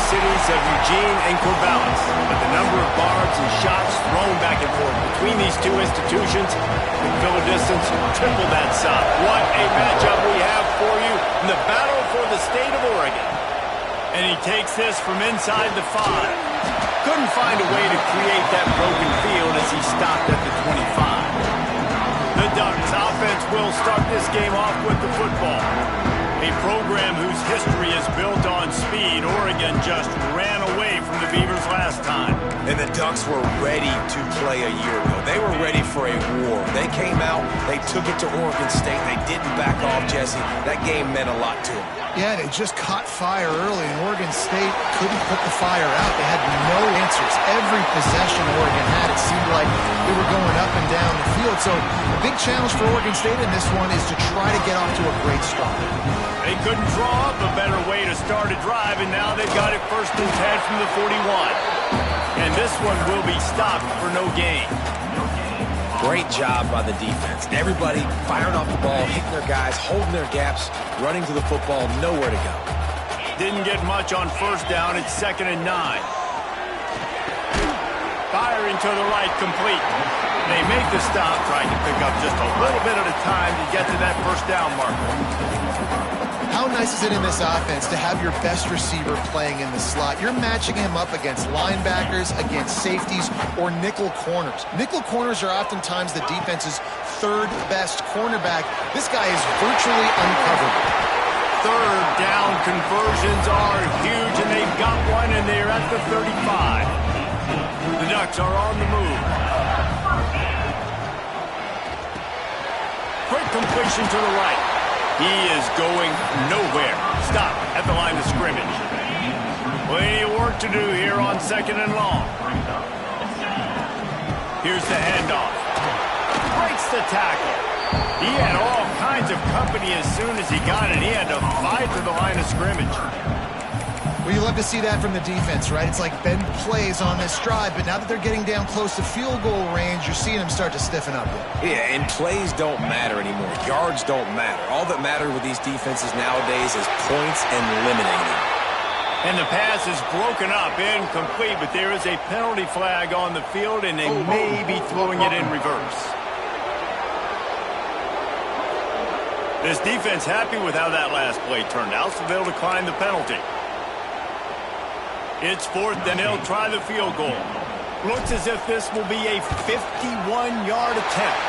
cities of Eugene and Corvallis, but the number of barbs and shots thrown back and forth between these two institutions can fill a distance triple that size. What a matchup we have for you in the battle for the state of Oregon. And he takes this from inside the 5. Couldn't find a way to create that broken field as he stopped at the 25. The Ducks offense will start this game off with the football. A program whose history is built on speed. Oregon just ran away from the Beavers last time. And the Ducks were ready to play a year ago. They were ready for a war. They came out, they took it to Oregon State. They didn't back off, Jesse. That game meant a lot to them. Yeah, they just caught fire early, and Oregon State couldn't put the fire out. They had no answers. Every possession Oregon had, it seemed like they were going up and down the field. So a big challenge for Oregon State in this one is to try to get off to a great start. They couldn't draw up a better way to start a drive, and now they've got it 1st and 10 from the 41. And this one will be stopped for no gain. Great job by the defense. Everybody firing off the ball, hitting their guys, holding their gaps, running to the football, nowhere to go. Didn't get much on 1st down. It's 2nd and 9. Firing to the right, complete. They make the stop, trying to pick up just a little bit at a time to get to that 1st down marker. How nice is it in this offense to have your best receiver playing in the slot? You're matching him up against linebackers, against safeties, or nickel corners. Nickel corners are oftentimes the defense's 3rd best cornerback. This guy is virtually uncoverable. 3rd down conversions are huge, and they've got one, and they're at the 35. The Ducks are on the move. Quick completion to the right. He is going nowhere. Stop at the line of scrimmage. Plenty of work to do here on 2nd and long. Here's the handoff. Breaks the tackle. He had all kinds of company as soon as he got it. He had to fight to the line of scrimmage. Well, you love to see that from the defense, right? It's like bend plays on this drive, but now that they're getting down close to field goal range, you're seeing them start to stiffen up. Yeah, and plays don't matter anymore. Yards don't matter. All that matters with these defenses nowadays is points and limiting them. And the pass is broken up, incomplete, but there is a penalty flag on the field, and they may be throwing it in reverse. This defense happy with how that last play turned out, so they'll decline the penalty. It's 4th, and they'll try the field goal. Looks as if this will be a 51-yard attempt.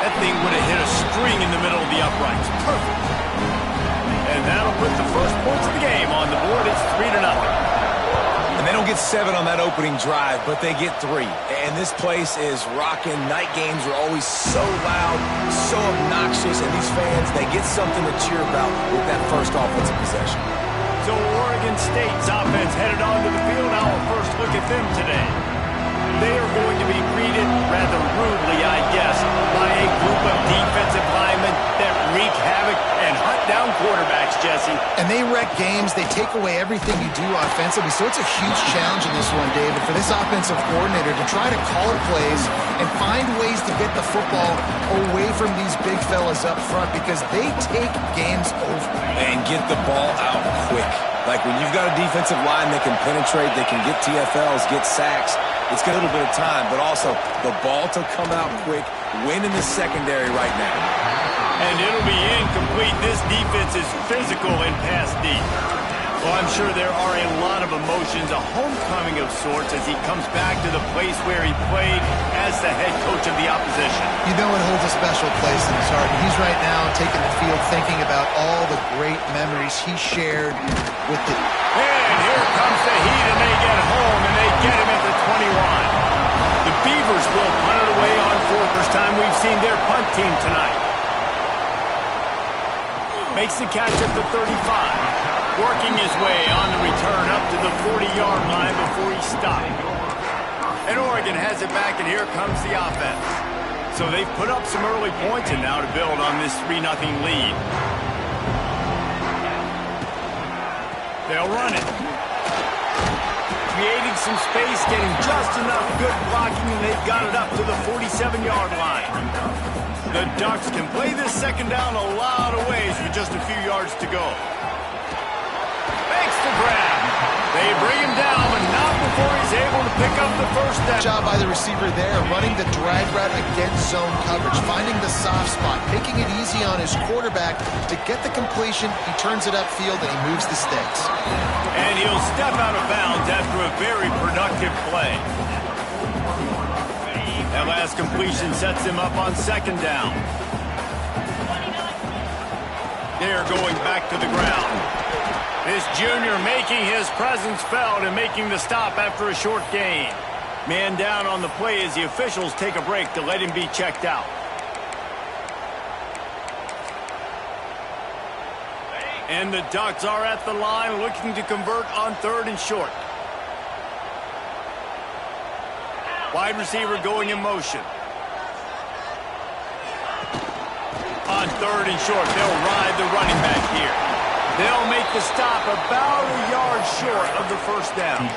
That thing would have hit a string in the middle of the uprights. Perfect. And that'll put the first points of the game on the board. It's 3-0. And they don't get 7 on that opening drive, but they get 3. And this place is rocking. Night games are always so loud, so obnoxious, and these fans, they get something to cheer about with that first offensive possession. So Oregon State's offense headed onto the field. Our first look at them today. They are going to be greeted rather rudely, I guess, by a group of defensive linemen that wreak havoc and hunt down quarterbacks, Jesse. And they wreck games. They take away everything you do offensively. So it's a huge challenge in this one, David, for this offensive coordinator to try to call plays and find ways to get the football away from these big fellas up front because they take games over. And get the ball out quick. Like when you've got a defensive line that can penetrate, they can get TFLs, get sacks, it's got a little bit of time, but also the ball to come out quick, win in the secondary right now. And it'll be incomplete. This defense is physical and pass deep. Well, I'm sure there are a lot of emotions, a homecoming of sorts as he comes back to the place where he played as the head coach of the opposition. You know it holds a special place in his heart. And he's right now taking the field thinking about all the great memories he shared with the... And here comes the heat, and they get home, and they get him at the 21. The Beavers will punt it away on 4th. First time we've seen their punt team tonight. Makes the catch at the 35. Working his way on the return up to the 40-yard line before he stopped. And Oregon has it back, and here comes the offense. So they've put up some early points, and now to build on this 3-0 lead. They'll run it. Creating some space, getting just enough good blocking, and they've got it up to the 47-yard line. The Ducks can play this second down a lot of ways with just a few yards to go. Makes the grab. They bring him down, but not before he's able to pick up the first down. Job by the receiver there, running the drag route against zone coverage, finding the soft spot, making it easy on his quarterback to get the completion. He turns it upfield and he moves the sticks. And he'll step out of bounds after a very productive play. That last completion sets him up on second down. They're going back to the ground. This junior making his presence felt and making the stop after a short gain. Man down on the play as the officials take a break to let him be checked out. And the Ducks are at the line looking to convert on 3rd and short. Wide receiver going in motion. On 3rd and short, they'll ride the running back here. They'll make the stop about a yard short of the first down.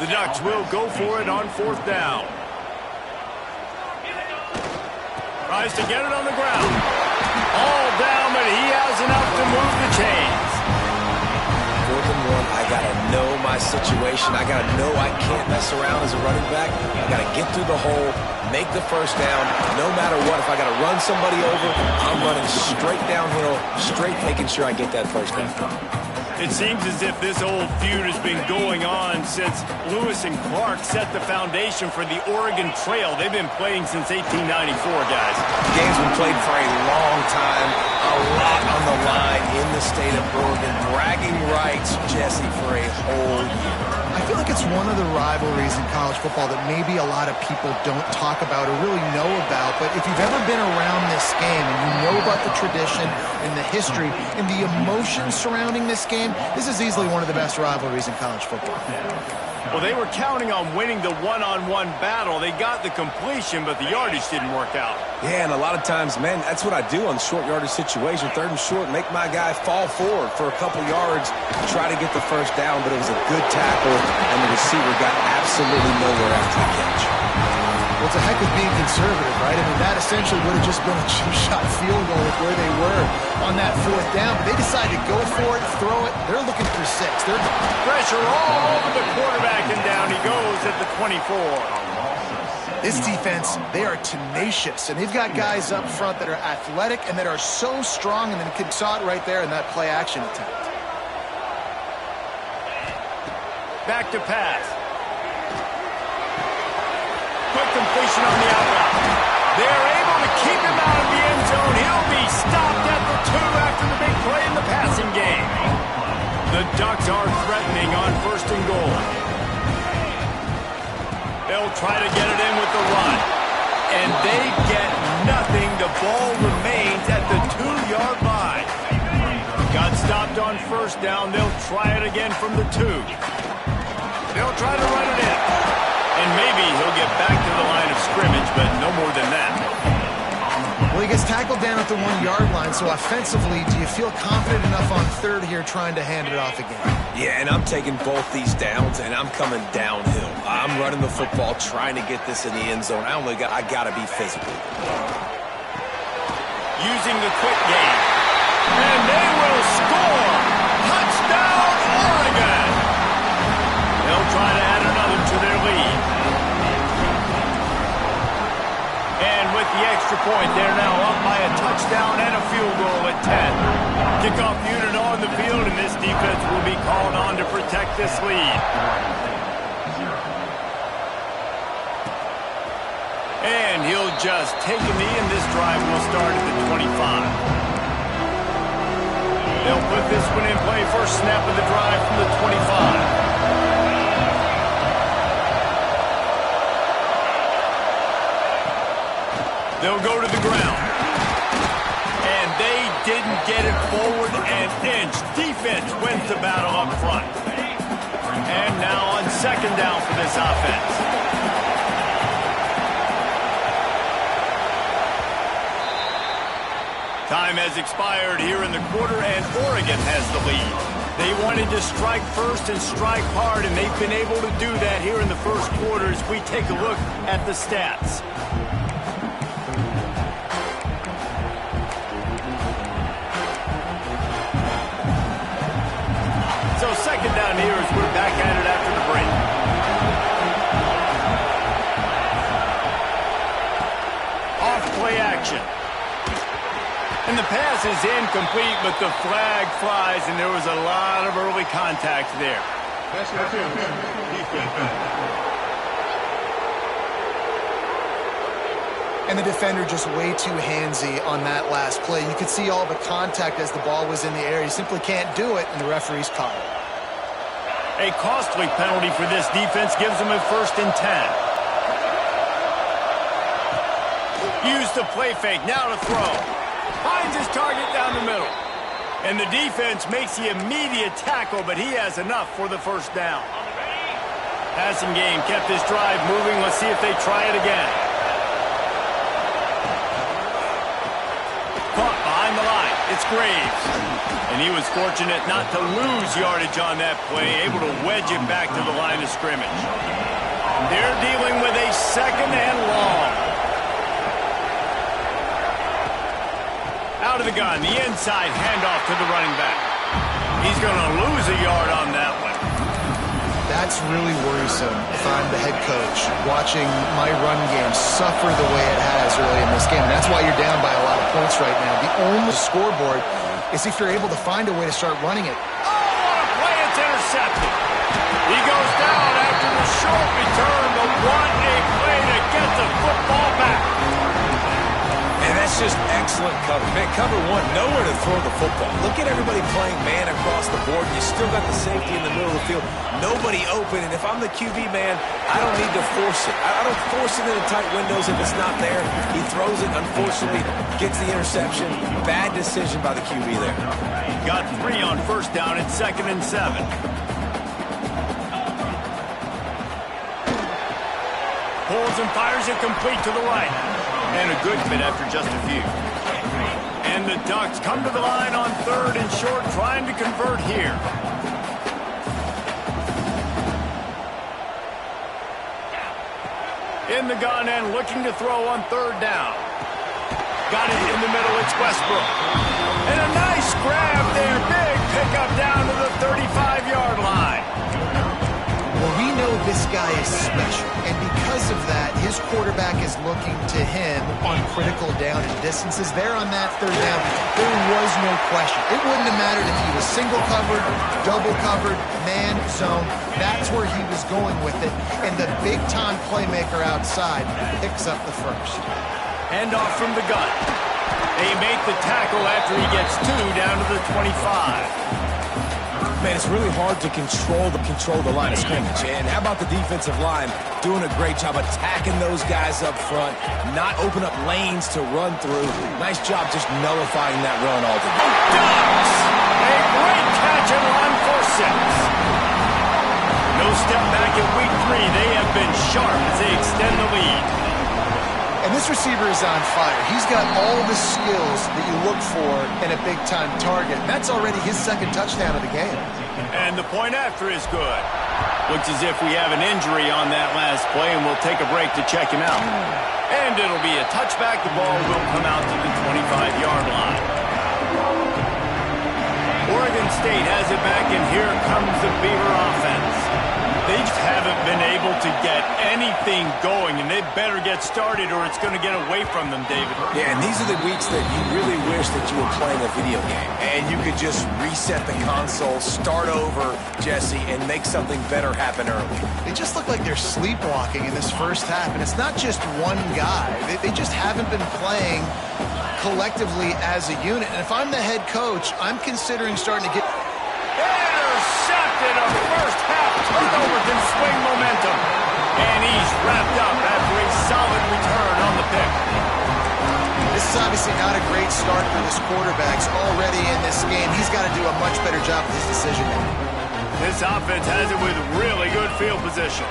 The Ducks will go for it on 4th down. Tries to get it on the ground. All down, but he has enough to move the chains. 4th and 1, I got to know my situation. I got to know I can't mess around as a running back. I got to get through the hole, make the first down. No matter what, if I got to run somebody over, I'm running straight downhill, straight making sure I get that first down. It seems as if this old feud has been going on since Lewis and Clark set the foundation for the Oregon Trail. They've been playing since 1894, guys. The game's been played for a long time, a lot on the line in the state of Oregon. Bragging rights, Jesse, for a whole year. I feel like it's one of the rivalries in college football that maybe a lot of people don't talk about or really know about. But if you've ever been around this game and you know about the tradition and the history and the emotion surrounding this game, this is easily one of the best rivalries in college football. Well, they were counting on winning the one-on-one battle. They got the completion, but the yardage didn't work out. Yeah, and a lot of times, man, that's what I do on short yardage situation. 3rd and short, make my guy fall forward for a couple yards, try to get the first down, but it was a good tackle, and the receiver got absolutely nowhere after the catch. Well, it's a heck of being conservative, right? I mean, that essentially would have just been a chip-shot field goal with where they were on that 4th down. But they decided to go for it, throw it. They're looking for 6. They're pressure all over the quarterback, and down he goes at the 24. This defense, they are tenacious, and they've got guys up front that are athletic and that are so strong, and then you saw it right there in that play-action attempt. Back to pass. Quick completion on the out route. They're able to keep him out of the end zone. He'll be stopped at the 2 after the big play in the passing game. The Ducks are threatening on 1st and goal. They'll try to get it in with the run. And they get nothing. The ball remains at the 2-yard line. Got stopped on 1st down. They'll try it again from the 2. They'll try to run it in. And maybe he'll get back to the line of scrimmage, but no more than that. Well, he gets tackled down at the 1-yard line, so offensively, do you feel confident enough on 3rd here trying to hand it off again? Yeah, and I'm taking both these downs, and I'm coming downhill. I'm running the football, trying to get this in the end zone. I got to be physical. Using the quick game. And they will score! Touchdown, Oregon! They'll try to add another to their lead. And with the extra point, they're now up by a touchdown and a field goal at 10. Kickoff unit on the field, and this defense will be called on to protect this lead. And he'll just take a knee, and this drive will start at the 25. They'll put this one in play. First snap of the drive from the 25. They'll go to the ground. And they didn't get it forward an inch. Defense wins the battle up front. And now on 2nd down for this offense. Time has expired here in the quarter, and Oregon has the lead. They wanted to strike first and strike hard, and they've been able to do that here in the first quarter as we take a look at the stats. So pass is incomplete, but the flag flies, and there was a lot of early contact there. And the defender just way too handsy on that last play. You could see all the contact as the ball was in the air. You simply can't do it, and the referee's caught it. A costly penalty for this defense gives them a 1st and 10. Use the play fake, now to throw. Finds his target down the middle. And the defense makes the immediate tackle, but he has enough for the 1st down. Passing game kept this drive moving. Let's see if they try it again. Caught behind the line. It's Graves. And he was fortunate not to lose yardage on that play, able to wedge it back to the line of scrimmage. They're dealing with a 2nd and long. Out of the gun, the inside handoff to the running back. He's going to lose a yard on that one. That's really worrisome if I'm the head coach, watching my run game suffer the way it has early in this game. And that's why you're down by a lot of points right now. The only scoreboard is if you're able to find a way to start running it. Oh, what a play! It's intercepted. He goes down after the short return, but what a play to get the football back. And that's just excellent cover. Man, cover one, nowhere to throw the football. Look at everybody playing man across the board. You still got the safety in the middle of the field. Nobody open, and if I'm the QB, man, I don't need to force it. I don't force it into tight windows if it's not there. He throws it, unfortunately, gets the interception. Bad decision by the QB there. Got 3 on 1st down at 2nd and 7. Pulls and fires it complete to the right. And a good fit after just a few. And the Ducks come to the line on 3rd and short, trying to convert here. In the gun and looking to throw on 3rd down. Got it in the middle, it's Westbrook. And a nice grab there, big pickup down to the 35-yard line. Well, we know this guy is special, and because of that, his quarterback is looking to him on critical down and distances. There on that 3rd down, there was no question. It wouldn't have mattered if he was single covered, double covered, man, zone. That's where he was going with it, and the big-time playmaker outside picks up the 1st. Handoff from the gun. They make the tackle after he gets 2 down to the 25. Man, it's really hard to control the line of scrimmage. And how about the defensive line doing a great job attacking those guys up front, not open up lanes to run through. Nice job just nullifying that run altogether. Ducks! A great catch and run for 6. No step back in week 3. They have been sharp as they extend the lead. And this receiver is on fire. He's got all the skills that you look for in a big-time target. That's already his 2nd touchdown of the game. And the point after is good. Looks as if we have an injury on that last play, and we'll take a break to check him out. And it'll be a touchback. The ball will come out to the 25-yard line. Oregon State has it back, and here comes the Beaver offense. They just haven't been able to get anything going, and they better get started or it's going to get away from them, David. Yeah, and these are the weeks that you really wish that you were playing a video game, and you could just reset the console, start over, Jesse, and make something better happen early. They just look like they're sleepwalking in this 1st half, and it's not just one guy. They just haven't been playing collectively as a unit. And if I'm the head coach, I'm considering starting to get... Intercepted! A 1st half turnover can swing momentum. And he's wrapped up after a solid return on the pick. This is obviously not a great start for this quarterback. Already in this game, he's got to do a much better job with his decision making. This offense has it with really good field position.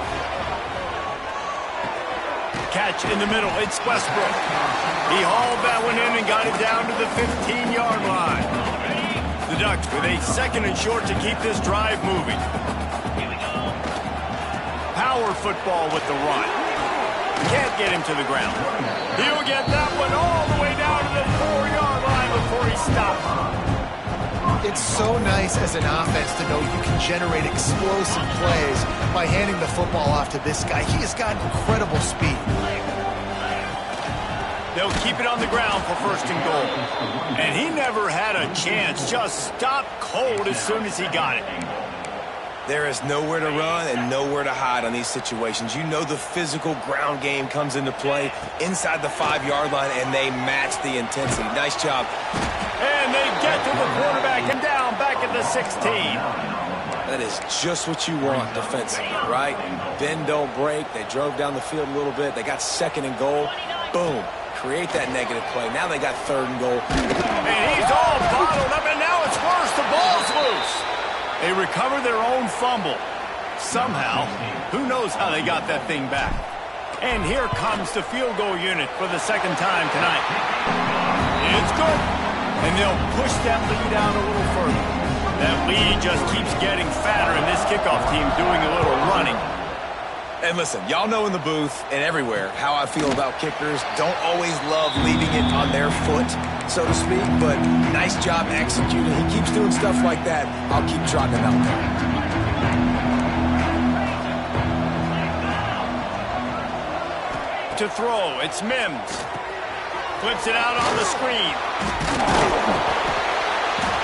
Catch in the middle, it's Westbrook. He hauled that one in and got it down to the 15-yard line. The Ducks with a 2nd and short to keep this drive moving. Power football with the run. Can't get him to the ground. He'll get that one all the way down to the 4-yard line before he stops. It's so nice as an offense to know you can generate explosive plays by handing the football off to this guy. He has got incredible speed. They'll keep it on the ground for first and goal. And he never had a chance. Just stopped cold as soon as he got it. There is nowhere to run and nowhere to hide on these situations. You know the physical ground game comes into play inside the 5-yard line, and they match the intensity. Nice job. And they get to the quarterback and down back at the 16. That is just what you want defensively, right? Bend, don't break. They drove down the field a little bit. They got second and goal. Boom. Create that negative play. Now they got third and goal. And he's all bottled up, and now it's worse. The ball's loose. They recover their own fumble. Somehow, who knows how they got that thing back. And here comes the field goal unit for the second time tonight. It's good. And they'll push that lead out a little further. That lead just keeps getting fatter, and this kickoff team doing a little running. And listen, y'all know in the booth and everywhere how I feel about kickers. Don't always love leaving it on their foot, so to speak, but nice job executing. He keeps doing stuff like that. I'll keep trotting him out there. To throw, it's Mims. Flips it out on the screen.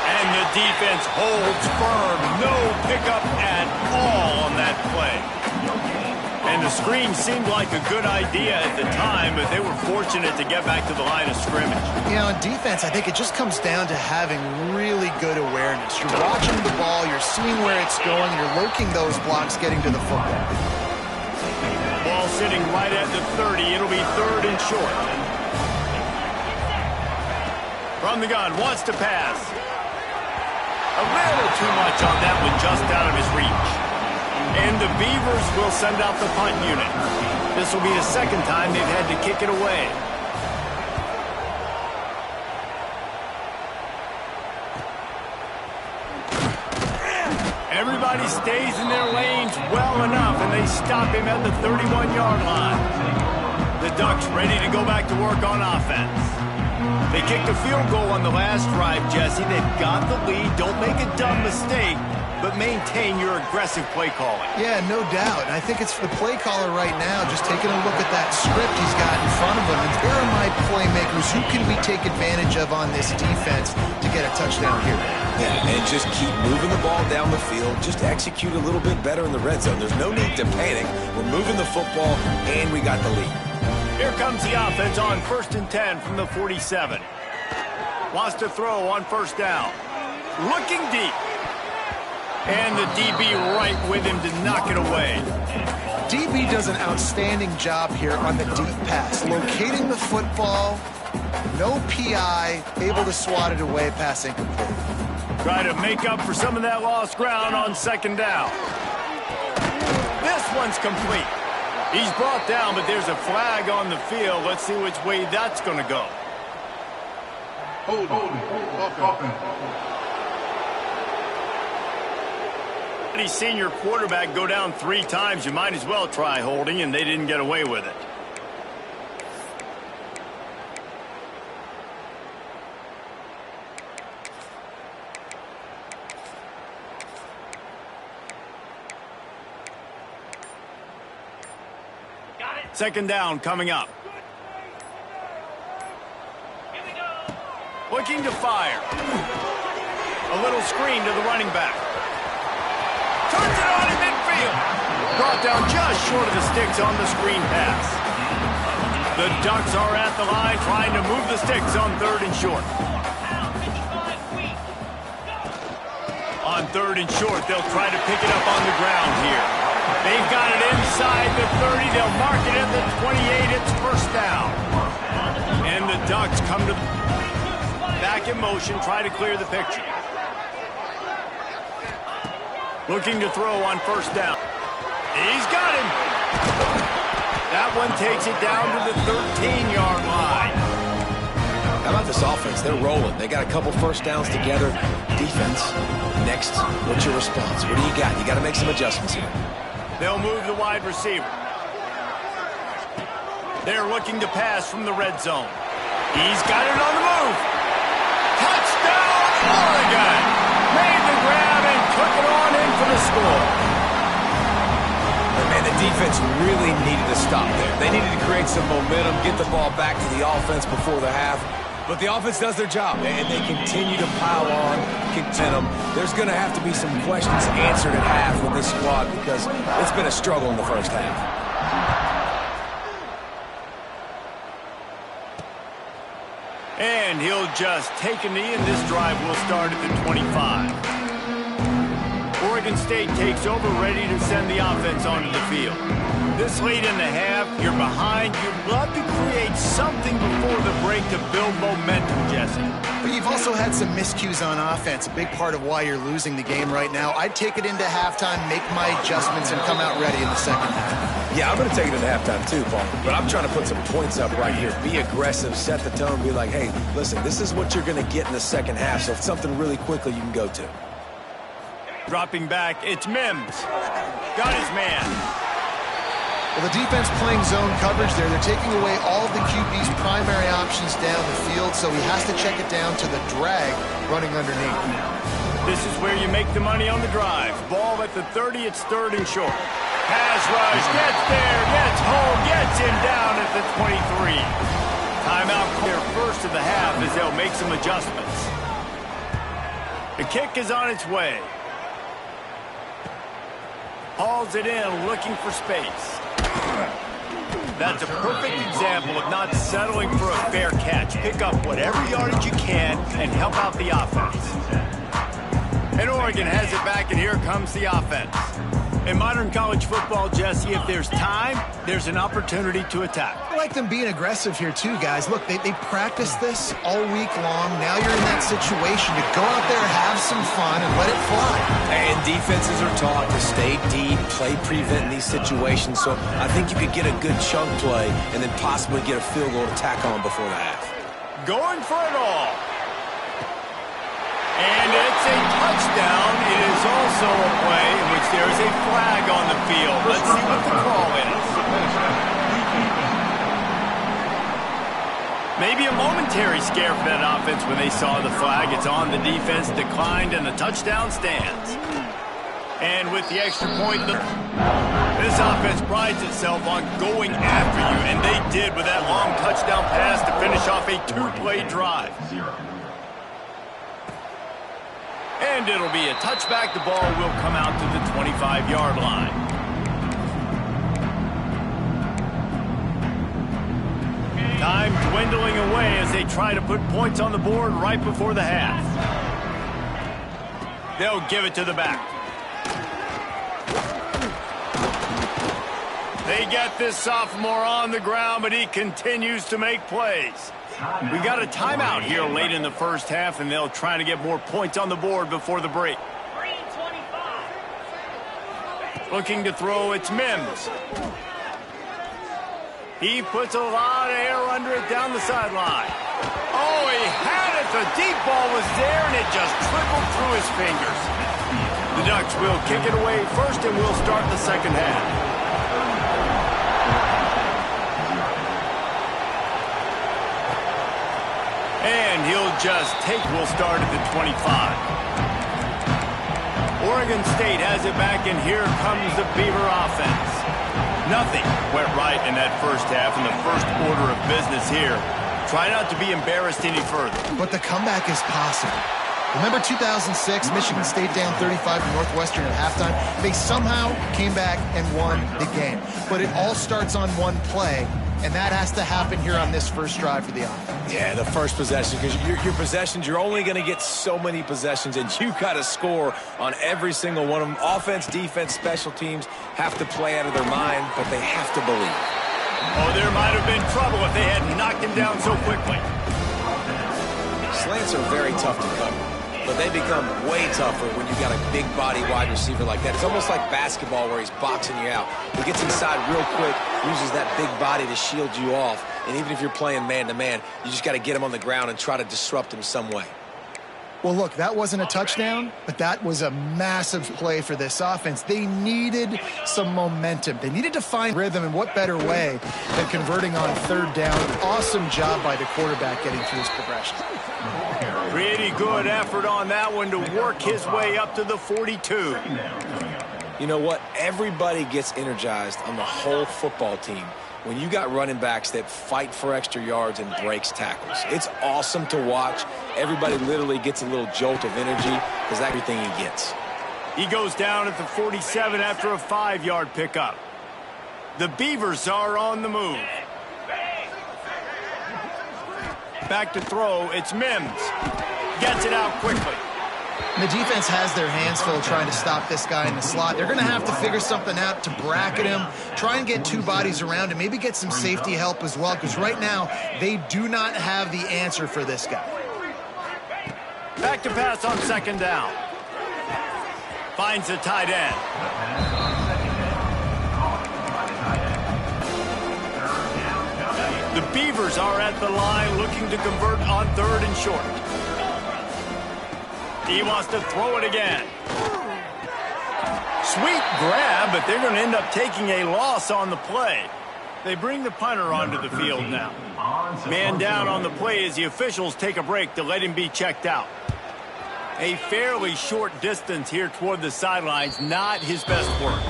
And the defense holds firm. No pickup at all on that play. And the screen seemed like a good idea at the time, but they were fortunate to get back to the line of scrimmage. You know, in defense, I think it just comes down to having really good awareness. You're watching the ball, you're seeing where it's going, you're lurking those blocks getting to the football. Ball sitting right at the 30. It'll be third and short. From the gun, wants to pass. A little too much on that one, just out of his reach. And the Beavers will send out the punt unit. This will be the second time they've had to kick it away. Everybody stays in their lanes well enough, and they stop him at the 31-yard line. The Ducks ready to go back to work on offense. They kicked a field goal on the last drive, Jesse. They've got the lead. Don't make a dumb mistake, but maintain your aggressive play calling. Yeah, no doubt. And I think it's for the play caller right now, just taking a look at that script he's got in front of him. And where are my playmakers? Who can we take advantage of on this defense to get a touchdown here? Yeah, and just keep moving the ball down the field. Just execute a little bit better in the red zone. There's no need to panic. We're moving the football, and we got the lead. Here comes the offense on 1st and 10 from the 47. Wants to throw on first down. Looking deep. And the DB right with him to knock it away. DB does an outstanding job here on the deep pass. Locating the football, no PI, able to swat it away, pass incomplete. Try to make up for some of that lost ground on second down. This one's complete. He's brought down, but there's a flag on the field. Let's see which way that's going to go. Hold on. He's seen your quarterback go down 3 times. You might as well try holding, and they didn't get away with it. Second down coming up. Looking to fire. A little screen to the running back. Turns it on in midfield. Brought down just short of the sticks on the screen pass. The Ducks are at the line trying to move the sticks on 3rd and short. On 3rd and short, they'll try to pick it up on the ground here. They've got it inside the 30. They'll mark it at the 28. It's first down. And the Ducks come to back in motion, try to clear the picture. Looking to throw on first down. He's got him. That one takes it down to the 13-yard line. How about this offense? They're rolling. They got a couple first downs together. Defense, next, what's your response? What do you got? You got to make some adjustments here. They'll move the wide receiver. They're looking to pass from the red zone. He's got it on the move. Touchdown, Oregon! Made the grab and took it on in for the score. Man, the defense really needed to stop there. They needed to create some momentum, get the ball back to the offense before the half. But the offense does their job, and they continue to pile on, contend them. There's going to have to be some questions answered at half with this squad because it's been a struggle in the first half. And he'll just take a knee, and this drive will start at the 25. Oregon State takes over, ready to send the offense onto the field. This late in the half, you're behind. You'd love to create something before the break to build momentum, Jesse. But you've also had some miscues on offense, a big part of why you're losing the game right now. I'd take it into halftime, make my adjustments, and come out ready in the second half. Yeah, I'm going to take it into halftime too, Paul. But I'm trying to put some points up right here. Be aggressive, set the tone, be like, hey, listen, this is what you're going to get in the second half, so something really quickly you can go to. Dropping back, it's Mims. Got his man. Well, the defense playing zone coverage there. They're taking away all of the QB's primary options down the field, so he has to check it down to the drag running underneath. This is where you make the money on the drive. Ball at the 30, it's 3rd and short. Pass rush, gets there, gets home, gets him down at the 23. Timeout clear first of the half as they'll make some adjustments. The kick is on its way. Hauls it in, looking for space. That's a perfect example of not settling for a fair catch. Pick up whatever yardage you can and help out the offense. And Oregon has it back, and here comes the offense. In modern college football, Jesse, if there's time, there's an opportunity to attack. I like them being aggressive here, too, guys. Look, they practiced this all week long. Now you're in that situation to go out there, have some fun, and let it fly. And defenses are taught to stay deep, play prevent in these situations. So I think you could get a good chunk play and then possibly get a field goal to tack on before the half. Going for it all. And it's a touchdown. It is also a play in which there is a flag on the field. Let's see what the call is. Maybe a momentary scare for that offense when they saw the flag. It's on, the defense declined, and the touchdown stands. And with the extra point, this offense prides itself on going after you, and they did with that long touchdown pass to finish off a 2-play drive. And it'll be a touchback. The ball will come out to the 25-yard line. Time dwindling away as they try to put points on the board right before the half. They'll give it to the back. They get this sophomore on the ground, but he continues to make plays. We got a timeout here late in the first half, and they'll try to get more points on the board before the break. Looking to throw, it's Mims. He puts a lot of air under it down the sideline. Oh, he had it. The deep ball was there, and it just trickled through his fingers. The Ducks will kick it away first, and we'll start the second half. And he'll just take, we'll start at the 25. Oregon State has it back, and here comes the Beaver offense. Nothing went right in that first half, and the first order of business here. Try not to be embarrassed any further. But the comeback is possible. Remember 2006, Michigan State down 35 to Northwestern at halftime? They somehow came back and won the game. But it all starts on one play, and that has to happen here on this first drive for the offense. Yeah, the first possession, because your possessions, you're only going to get so many possessions, and you got to score on every single one of them. Offense, defense, special teams have to play out of their mind, but they have to believe. Oh, there might have been trouble if they had knocked him down so quickly. Slants are very tough to cover, but they become way tougher when you got a big body wide receiver like that. It's almost like basketball where he's boxing you out. He gets inside real quick, uses that big body to shield you off. And even if you're playing man-to-man, you just got to get him on the ground and try to disrupt him some way. Well, look, that wasn't a touchdown, but that was a massive play for this offense. They needed some momentum. They needed to find rhythm, and what better way than converting on third down. Awesome job by the quarterback getting through his progression. Pretty good effort on that one to work his way up to the 42. You know what? Everybody gets energized on the whole football team when you got running backs that fight for extra yards and breaks tackles. It's awesome to watch. Everybody literally gets a little jolt of energy because that's everything he gets. He goes down at the 47 after a 5-yard pickup. The Beavers are on the move. Back to throw, it's Mims. Gets it out quickly. The defense has their hands full trying to stop this guy in the slot. They're going to have to figure something out to bracket him, try and get two bodies around him, maybe get some safety help as well, because right now they do not have the answer for this guy. Back to pass on second down. Finds the tight end. The Beavers are at the line looking to convert on 3rd and short. He wants to throw it again. Sweet grab, but they're going to end up taking a loss on the play. They bring the punter onto the field now. Man down on the play as the officials take a break to let him be checked out. A fairly short distance here toward the sidelines, not his best work.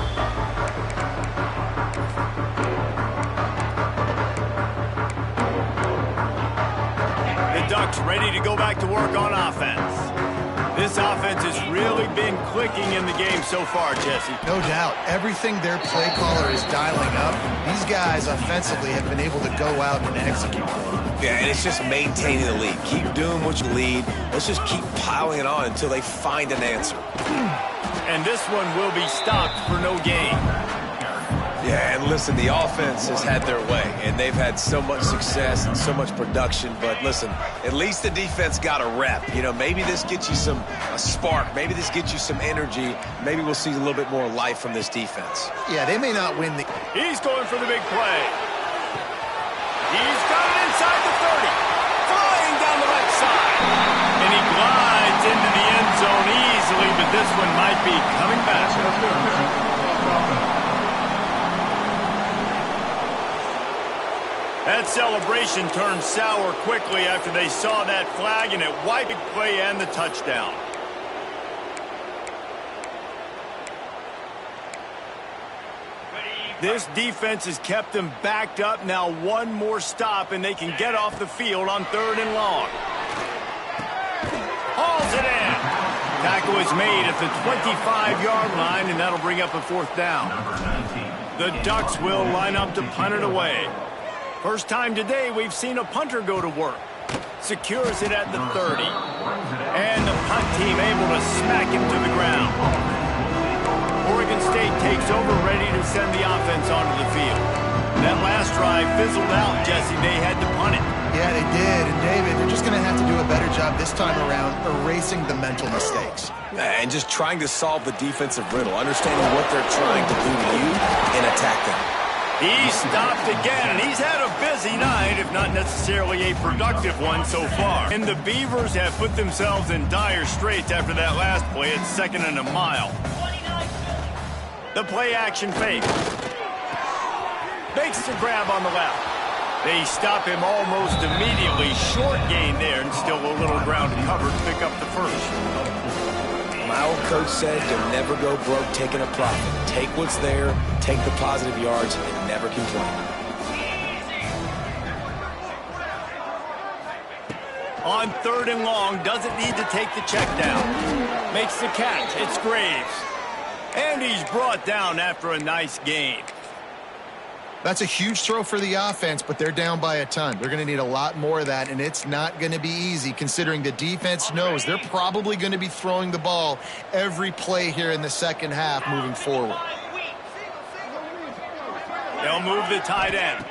The Ducks ready to go back to work on offense. This offense has really been clicking in the game so far, Jesse. No doubt. Everything their play caller is dialing up, these guys offensively have been able to go out and execute. Yeah, and it's just maintaining the lead. Keep doing what you lead. Let's just keep piling it on until they find an answer. And this one will be stopped for no gain. Yeah, and listen, the offense has had their way, and they've had so much success and so much production. But listen, at least the defense got a rep. You know, maybe this gets you a spark. Maybe this gets you some energy. Maybe we'll see a little bit more life from this defense. Yeah, they may not win the... He's going for the big play. He's got it inside the 30. Flying down the right side. And he glides into the end zone easily, but this one might be coming back. That celebration turned sour quickly after they saw that flag, and it wiped the play and the touchdown. This defense has kept them backed up. Now one more stop, and they can get off the field on 3rd and long. Hauls it in. Tackle is made at the 25-yard line, and that'll bring up a 4th down. The Ducks will line up to punt it away. First time today we've seen a punter go to work. Secures it at the 30. And the punt team able to smack him to the ground. Oregon State takes over, ready to send the offense onto the field. That last drive fizzled out, Jesse. They had to punt it. Yeah, they did. And David, they're just going to have to do a better job this time around erasing the mental mistakes. And just trying to solve the defensive riddle, understanding what they're trying to do to you and attack them. He stopped again, and he's had a busy night, if not necessarily a productive one so far. And the Beavers have put themselves in dire straits after that last play at 2nd and a mile. The play action fake. Makes the grab on the left. They stop him almost immediately. Short gain there, and still a little ground to cover to pick up the first. My old coach said you'll never go broke taking a profit. Take what's there, take the positive yards, and never complain. On 3rd and long, doesn't need to take the check down. Makes the catch. It's Graves. And he's brought down after a nice gain. That's a huge throw for the offense, but they're down by a ton. They're going to need a lot more of that, and it's not going to be easy considering the defense knows they're probably going to be throwing the ball every play here in the second half moving forward. They'll move the tight end.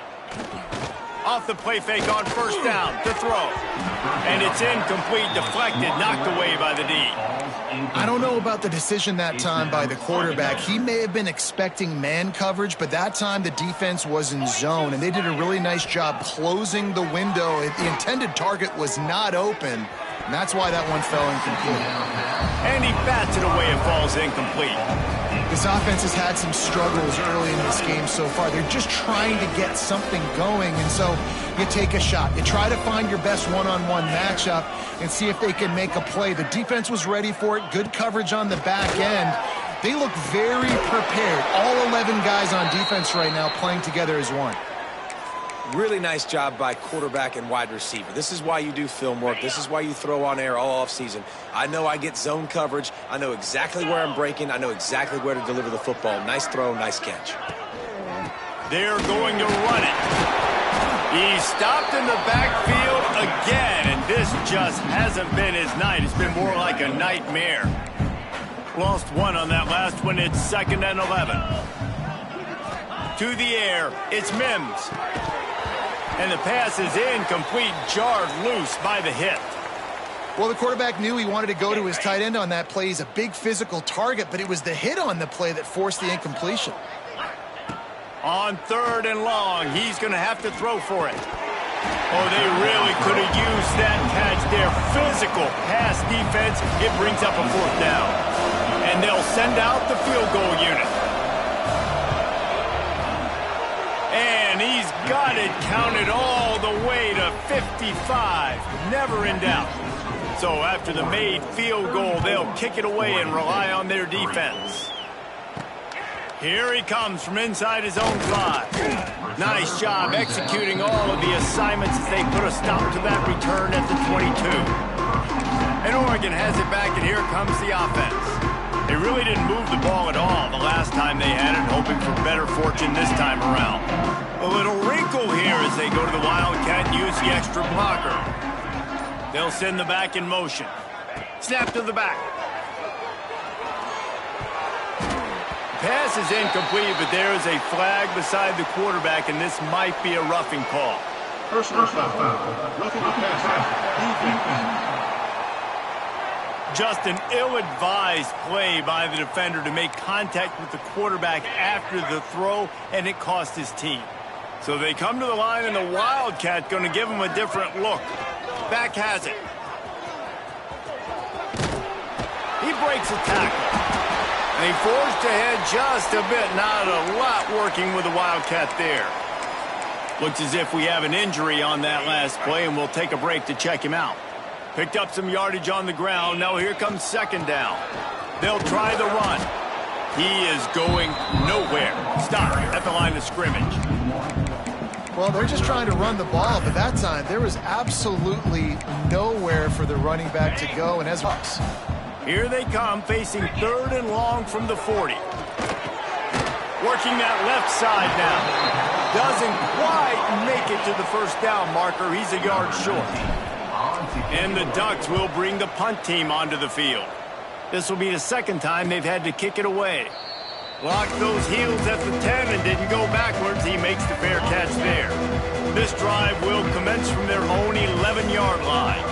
Off the play fake on 1st down to throw. And it's incomplete, deflected, knocked away by the D. I don't know about the decision that time by the quarterback. He may have been expecting man coverage, but that time the defense was in zone, and they did a really nice job closing the window. The intended target was not open, and that's why that one fell incomplete. And he bats it away and falls incomplete. This offense has had some struggles early in this game so far. They're just trying to get something going, and so you take a shot. You try to find your best one-on-one matchup and see if they can make a play. The defense was ready for it. Good coverage on the back end. They look very prepared. All 11 guys on defense right now playing together as one. Really nice job by quarterback and wide receiver. This is why you do film work. This is why you throw on air all offseason. I know I get zone coverage. I know exactly where I'm breaking. I know exactly where to deliver the football. Nice throw, nice catch. They're going to run it. He's stopped in the backfield again, and this just hasn't been his night. It's been more like a nightmare. Lost one on that last one. It's 2nd and 11. To the air, it's Mims. And the pass is incomplete, jarred loose by the hit. Well, the quarterback knew he wanted to go to his tight end on that play. He's a big physical target, but it was the hit on the play that forced the incompletion. On 3rd and long, he's going to have to throw for it. Oh, they really could have used that catch there. Physical pass defense, it brings up a 4th down. And they'll send out the field goal unit. And he's got it counted all the way to 55. Never in doubt. So after the made field goal, they'll kick it away and rely on their defense. Here he comes from inside his own 5. Nice job executing all of the assignments as they put a stop to that return at the 22. And Oregon has it back, and here comes the offense. They really didn't move the ball at all the last time they had it, hoping for better fortune this time around. A little wrinkle here as they go to the Wildcat and use the extra blocker. They'll send the back in motion. Snap to the back. Pass is incomplete, but there is a flag beside the quarterback, and this might be a roughing call. Personal foul. Roughing the passer. Just an ill-advised play by the defender to make contact with the quarterback after the throw, and it cost his team. So they come to the line, and the Wildcat going to give him a different look. Back has it. He breaks a tackle. And he forged ahead just a bit. Not a lot working with the Wildcat there. Looks as if we have an injury on that last play, and we'll take a break to check him out. Picked up some yardage on the ground. Now here comes 2nd down. They'll try the run. He is going nowhere. Stop at the line of scrimmage. Well, they're just trying to run the ball, but that time there was absolutely nowhere for the running back to go. And as here they come, facing 3rd and long from the 40. Working that left side now. Doesn't quite make it to the 1st down marker. He's a yard short. And the Ducks will bring the punt team onto the field. This will be the 2nd time they've had to kick it away. Locked those heels at the 10 and didn't go backwards. He makes the fair catch there. This drive will commence from their own 11-yard line.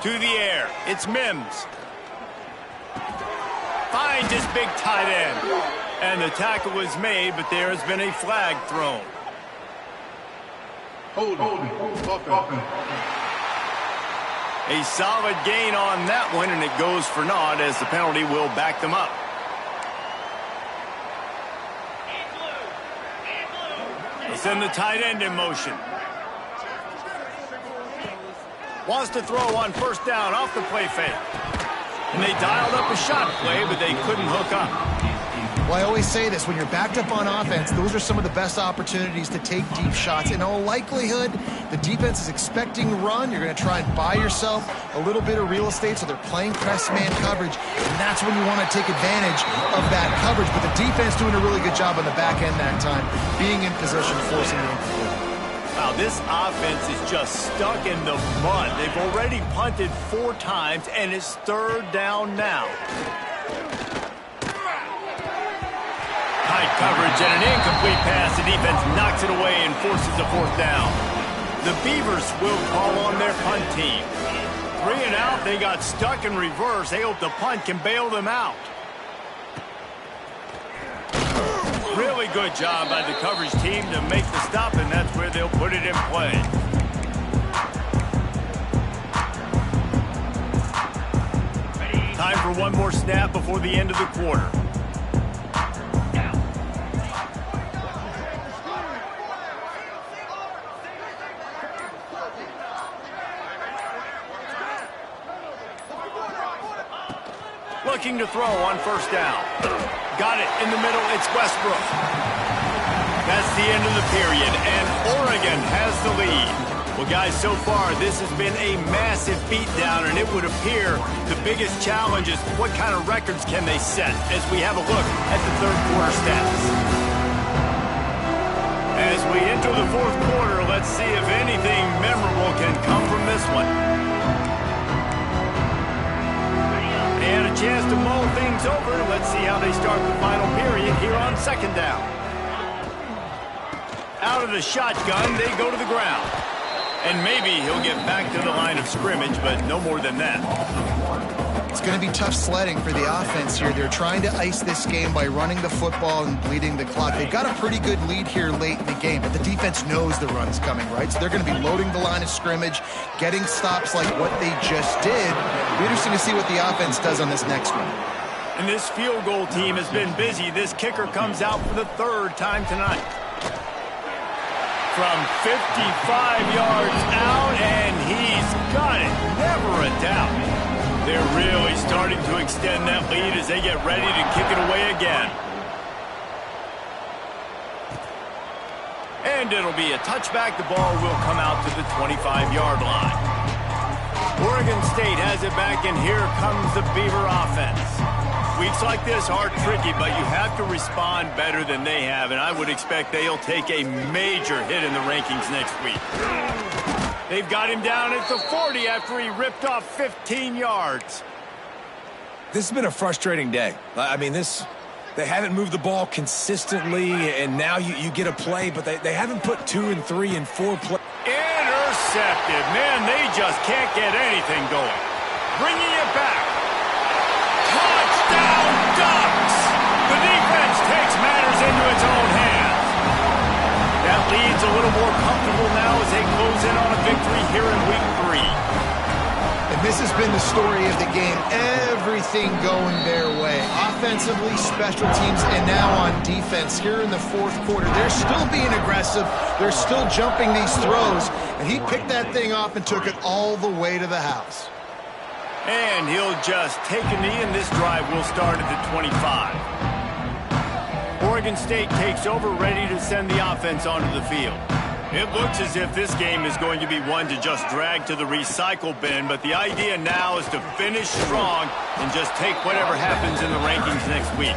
To the air, it's Mims. Finds his big tight end. And the tackle is made, but there has been a flag thrown. A solid gain on that one, and it goes for naught as the penalty will back them up. They send the tight end in motion. Wants to throw on 1st down off the play fake. And they dialed up a shot play, but they couldn't hook up. Well, I always say this, when you're backed up on offense, those are some of the best opportunities to take deep shots. In all likelihood, the defense is expecting run. You're going to try and buy yourself a little bit of real estate, so they're playing press man coverage, and that's when you want to take advantage of that coverage. But the defense doing a really good job on the back end that time, being in position, forcing the incomplete. Wow, this offense is just stuck in the mud. They've already punted 4 times, and it's 3rd down now. Tight coverage and an incomplete pass. The defense knocks it away and forces a 4th down. The Beavers will call on their punt team. 3 and out. They got stuck in reverse. They hope the punt can bail them out. Really good job by the coverage team to make the stop, and that's where they'll put it in play. Time for one more snap before the end of the quarter. Looking to throw on first down. Got it in the middle. It's Westbrook. That's the end of the period, and Oregon has the lead. Well, guys, so far, this has been a massive beatdown, and it would appear the biggest challenge is what kind of records can they set as we have a look at the third quarter stats. As we enter the fourth quarter, let's see if anything memorable can come from this one. They had a chance to mull things over. Let's see how they start the final period here on second down. Out of the shotgun, they go to the ground. And maybe he'll get back to the line of scrimmage, but no more than that. It's going to be tough sledding for the offense here. They're trying to ice this game by running the football and bleeding the clock. They've got a pretty good lead here late in the game, but the defense knows the run's coming, right? So they're going to be loading the line of scrimmage, getting stops like what they just did. It'll be interesting to see what the offense does on this next one. And this field goal team has been busy. This kicker comes out for the third time tonight. From 55 yards out, and he's got it. Never a doubt. They're really starting to extend that lead as they get ready to kick it away again. And it'll be a touchback. The ball will come out to the 25-yard line. Oregon State has it back, and here comes the Beaver offense. Weeks like this are tricky, but you have to respond better than they have, and I would expect they'll take a major hit in the rankings next week. They've got him down at the 40 after he ripped off 15 yards. This has been a frustrating day. I mean, they haven't moved the ball consistently, and now you get a play, but they haven't put 2 and 3 and 4 plays. Intercepted. Man, they just can't get anything going. Bringing it back. Touchdown Ducks! The defense takes matters into its own hands. That lead's a little more comfortable now as they close in on a victory here in week 3. And this has been the story of the game. Everything going their way. Offensively, special teams, and now on defense here in the fourth quarter. They're still being aggressive. They're still jumping these throws. And he picked that thing off and took it all the way to the house. And he'll just take a knee, and this drive will start at the 25. Oregon State takes over, ready to send the offense onto the field. It looks as if this game is going to be one to just drag to the recycle bin, but the idea now is to finish strong and just take whatever happens in the rankings next week.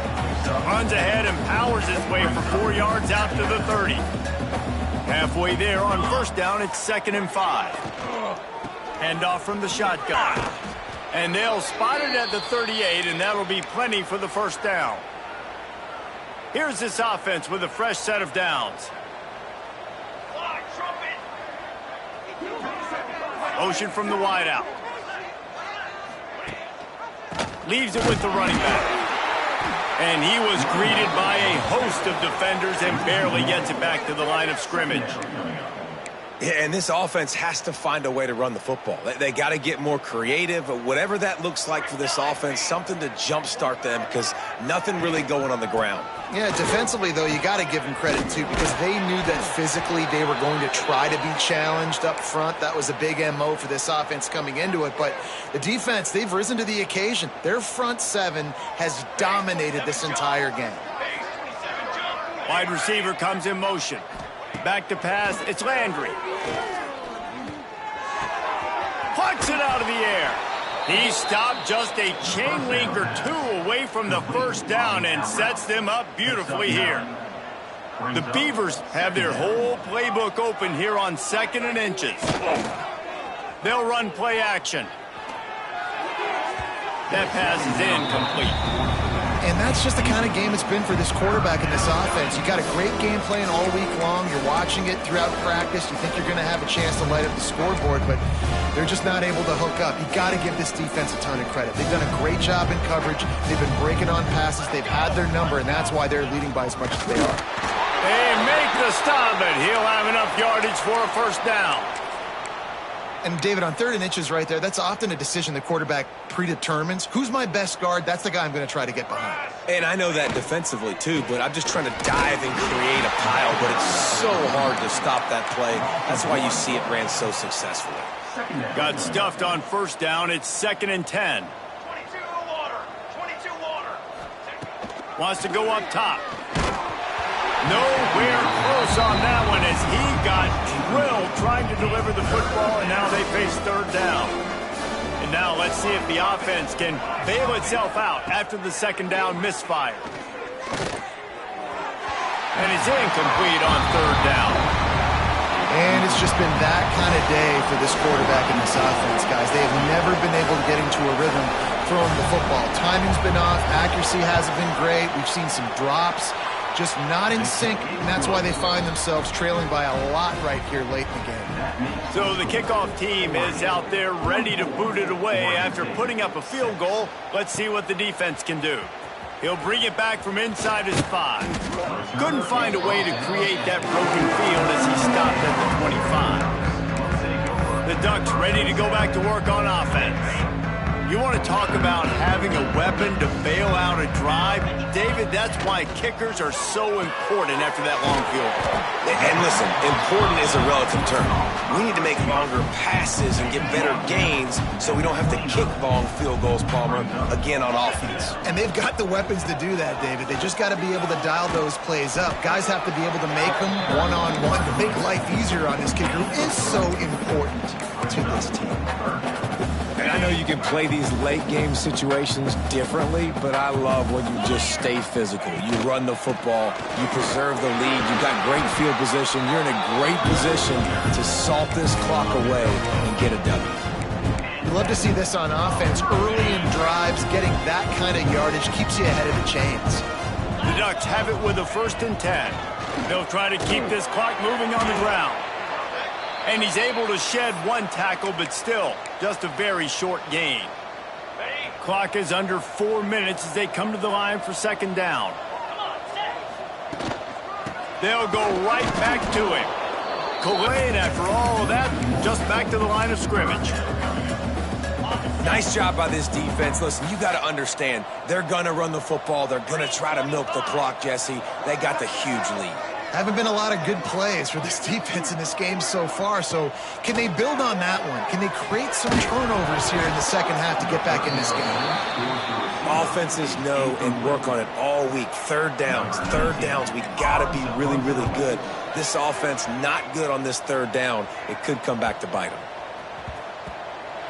Runs ahead and powers his way for 4 yards out to the 30. Halfway there on first down, it's 2nd and 5. Handoff from the shotgun. And they'll spot it at the 38, and that'll be plenty for the first down. Here's this offense with a fresh set of downs. Motion from the wideout. Leaves it with the running back. And he was greeted by a host of defenders and barely gets it back to the line of scrimmage. Yeah, and this offense has to find a way to run the football. They got to get more creative, whatever that looks like for this offense, something to jumpstart them because nothing really going on the ground. Yeah, defensively, though, you got to give them credit, too, because they knew that physically they were going to try to be challenged up front. That was a big MO for this offense coming into it. But the defense, they've risen to the occasion. Their front seven has dominated this entire game. Wide receiver comes in motion. Back to pass, it's Landry. Plucks it out of the air. He stopped just a chain link or 2 away from the first down and sets them up beautifully here. The Beavers have their whole playbook open here on 2nd and inches. They'll run play action. That pass is incomplete. And that's just the kind of game it's been for this quarterback and this offense. You got a great game plan all week long. You're watching it throughout practice. You think you're going to have a chance to light up the scoreboard, but they're just not able to hook up. You got to give this defense a ton of credit. They've done a great job in coverage. They've been breaking on passes. They've had their number, and that's why they're leading by as much as they are. They make the stop, but he'll have enough yardage for a first down. And, David, on 3rd and inches right there, that's often a decision the quarterback predetermines. Who's my best guard? That's the guy I'm going to try to get behind. And I know that defensively, too, but I'm just trying to dive and create a pile, but it's so hard to stop that play. That's why you see it ran so successfully. Got stuffed on first down. It's 2nd and 10. Wants to go up top. Nowhere close on that one as he got drilled trying to deliver the football, and now they face third down. And now let's see if the offense can bail itself out after the second down misfire. And it's incomplete on third down. And it's just been that kind of day for this quarterback in this offense, guys. They have never been able to get into a rhythm throwing the football. Timing's been off. Accuracy hasn't been great. We've seen some drops. Just not in sync, and that's why they find themselves trailing by a lot right here late in the game. So the kickoff team is out there ready to boot it away after putting up a field goal. Let's see what the defense can do. He'll bring it back from inside his 5. Couldn't find a way to create that broken field as he stopped at the 25. The Ducks ready to go back to work on offense. You want to talk about having a weapon to bail out a drive? David, that's why kickers are so important after that long field goal. And listen, important is a relative term. We need to make longer passes and get better gains so we don't have to kick long field goals, Palmer, again on offense. And they've got the weapons to do that, David. They just got to be able to dial those plays up. Guys have to be able to make them one-on-one to make life easier on this kicker, who is so important to this team. And I know you can play these late-game situations differently, but I love when you just stay physical. You run the football, you preserve the lead, you've got great field position, you're in a great position to salt this clock away and get a W. You love to see this on offense. Early in drives, getting that kind of yardage keeps you ahead of the chains. The Ducks have it with a 1st and 10. They'll try to keep this clock moving on the ground. And he's able to shed one tackle, but still, just a very short gain. Clock is under 4 minutes as they come to the line for second down. They'll go right back to him. Khalid, after all of that, just back to the line of scrimmage. Nice job by this defense. Listen, you got to understand, they're going to run the football. They're going to try to milk the clock, Jesse. They got the huge lead. Haven't been a lot of good plays for this defense in this game so far, so can they build on that one? Can they create some turnovers here in the second half to get back in this game? Offenses know and work on it all week. Third downs, we got to be really, really good. This offense not good on this third down. It could come back to bite them.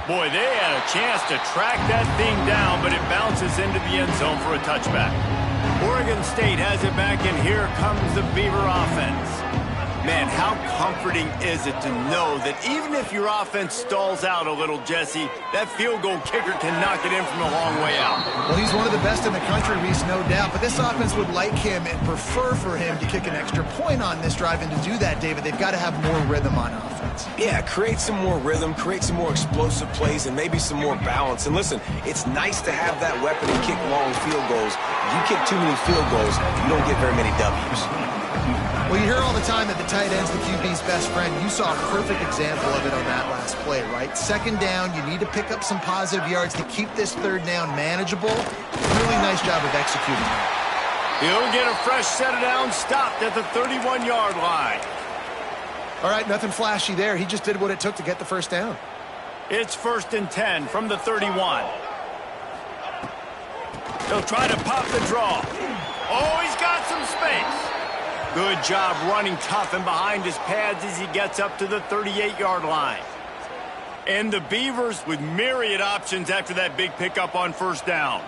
Boy, they had a chance to track that thing down, but it bounces into the end zone for a touchback. Oregon State has it back, and here comes the Beaver offense. Man, how comforting is it to know that even if your offense stalls out a little, Jesse, that field goal kicker can knock it in from a long way out. Well, he's one of the best in the country, Reese, no doubt. But this offense would like him and prefer for him to kick an extra point on this drive. And to do that, David, they've got to have more rhythm on offense. Yeah, create some more rhythm, create some more explosive plays, and maybe some more balance. And listen, it's nice to have that weapon and kick long field goals. If you kick too many field goals, you don't get very many W's. Well, you hear all the time that the tight end's the QB's best friend. You saw a perfect example of it on that last play, right? Second down, you need to pick up some positive yards to keep this third down manageable. Really nice job of executing that. He'll get a fresh set of downs stopped at the 31-yard line. All right, nothing flashy there. He just did what it took to get the first down. It's 1st and 10 from the 31. He'll try to pop the draw. Oh, he's got some space. Good job running tough and behind his pads as he gets up to the 38-yard line. And the Beavers with myriad options after that big pickup on first down.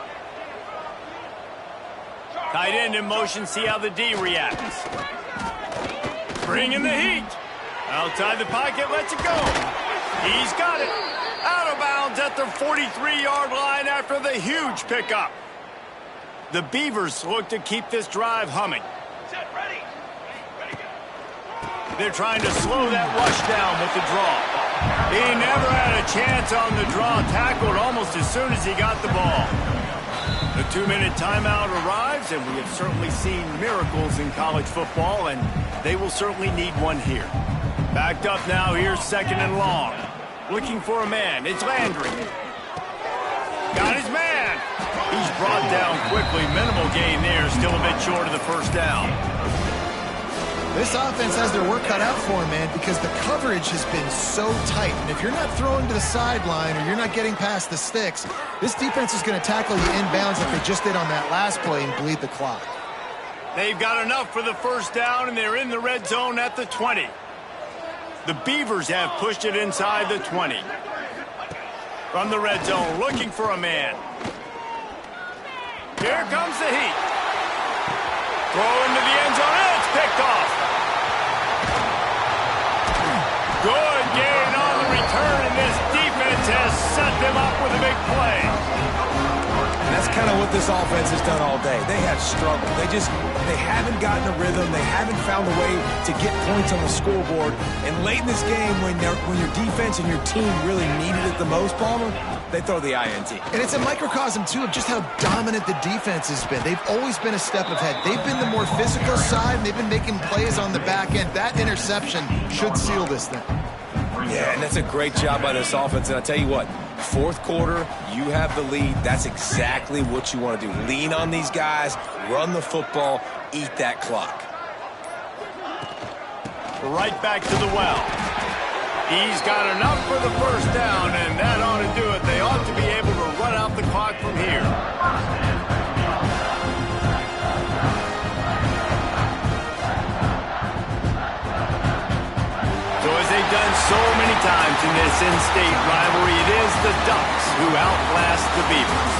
Tight end in motion, see how the D reacts. Bringing the heat. Outside the pocket, lets it go. He's got it. Out of bounds at the 43-yard line after the huge pickup. The Beavers look to keep this drive humming. They're trying to slow that rush down with the draw. He never had a chance on the draw, tackled almost as soon as he got the ball. The 2-minute timeout arrives, and we have certainly seen miracles in college football, and they will certainly need one here. Backed up now, here's 2nd and long. Looking for a man, it's Landry. Got his man. He's brought down quickly, minimal gain there, still a bit short of the first down. This offense has their work cut out for them, man, because the coverage has been so tight. And if you're not throwing to the sideline or you're not getting past the sticks, this defense is going to tackle you inbounds like they just did on that last play and bleed the clock. They've got enough for the first down, and they're in the red zone at the 20. The Beavers have pushed it inside the 20. From the red zone, looking for a man. Here comes the heat. Throw into the end zone, and it's picked off. Good gain on the return, and this defense has set them up with a big play. And that's kind of what this offense has done all day. They have struggled. They haven't gotten a rhythm. They haven't found a way to get points on the scoreboard. And late in this game, when your defense and your team really needed it the most, Palmer, they throw the INT. And it's a microcosm, too, of just how dominant the defense has been. They've always been a step ahead. They've been the more physical side, and they've been making plays on the back end. That interception should seal this thing. Yeah, and that's a great job by this offense. And I'll tell you what, fourth quarter, you have the lead. That's exactly what you want to do. Lean on these guys, run the football, eat that clock. Right back to the well. He's got enough for the first down, and that ought to do it. They ought to be able to run out the clock from here. So as they've done so many times in this in-state rivalry, it is the Ducks who outlast the Beavers.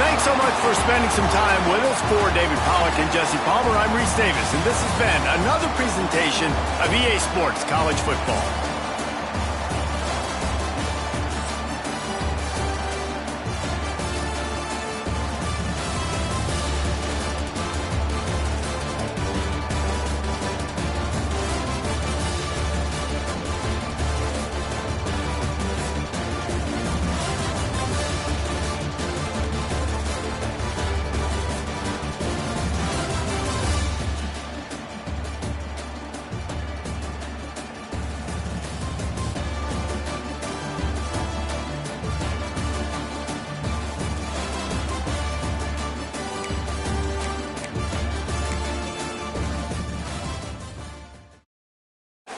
Thanks so much for spending some time with us. For David Pollack and Jesse Palmer, I'm Reese Davis, and this has been another presentation of EA Sports College Football.